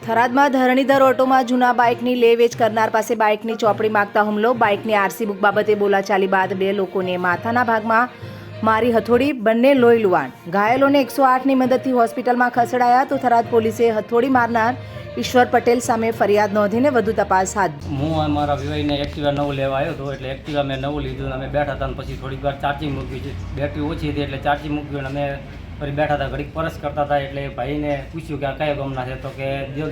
થરાદમાં ધરણીધર ઓટોમાં જૂના બાઇકની લે વેચ કરનાર પાસે બાઇકની ચોપડી માંગતા હુમલો. બાઇકની આરસી બુક બાબતે બોલાચાલી બાદ 2 લોકોને માથાના ભાગમાં મારી હથોડી, બંને લોહી લુહાણ. ઘાયલોને 108ની મદદથી હોસ્પિટલમાં ખસેડાયા. તો થરાદ પોલીસે હથોડી મારનાર ઈશ્વર પટેલ સામે ફરિયાદ નોંધીને વધુ તપાસ હાથ. હું મારા વિવાહીને એક્ટિવા નવું લેવા આવ્યો હતો, એટલે એક્ટિવા મેં નવું લીધું. અમે બેઠા હતા અને પછી થોડીક વાર ચાર્જિંગ મૂક્યું છે. બેટરી ઓછી હતી એટલે ચાર્જિંગ મૂક્યું અને અમે ફરી બેઠા હતા, ઘડીક પરસ કરતા હતા. એટલે ભાઈને પૂછ્યું કે આ કયા ગામના છે, તો કે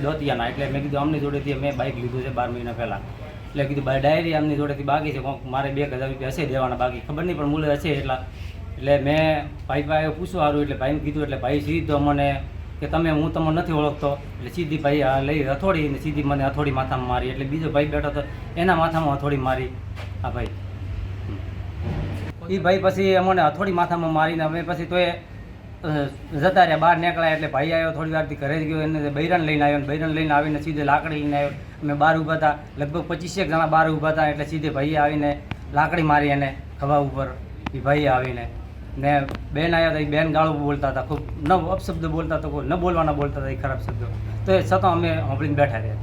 દોતિયાના. એટલે મેં કીધું આમની જોડેથી મેં બાઇક લીધું છે 12 મહિના પહેલાં. એટલે કીધું ભાઈ ડાયરી આમની જોડેથી બાકી છે, મારે 2000 રૂપિયા હશે દેવાના બાકી, ખબર નહીં પણ મૂલ્ય હશે એટલા. એટલે મેં ભાઈ પાસે પૂછવા સારું એટલે ભાઈને કીધું. એટલે ભાઈ સીધો મને કે હું તમને નથી ઓળખતો. એટલે સીધી ભાઈ લઈ હથોડી ને સીધી મને હથોડી માથામાં મારી. એટલે બીજો ભાઈ બેઠો હતો એના માથામાં હથોડી મારી. આ ભાઈ એ ભાઈ પછી અમને હથોડી માથામાં મારીને અમે પછી તો એ જતા રહ્યા, બહાર નીકળ્યા. એટલે ભાઈ આવ્યો, થોડી વારથી ઘરે જ ગયો, એને બૈરાને લઈને આવ્યો. બૈરાને લઈને આવીને સીધે લાકડી લઈને આવ્યો. અમે બહાર ઊભા હતા, લગભગ 25 જણા બહાર ઊભા હતા. એટલે સીધે ભાઈએ આવીને લાકડી મારી એને ખભા ઉપર. એ ભાઈએ આવીને ને બેન આવ્યા હતા, એ બેન ગાળું બોલતા હતા, ખૂબ ન અપશબ્દ બોલતા હતા, કોઈ ન બોલવાના બોલતા હતા, એ ખરાબ શબ્દો. તો એ છતાં અમે સાંભળીને બેઠા રહ્યા.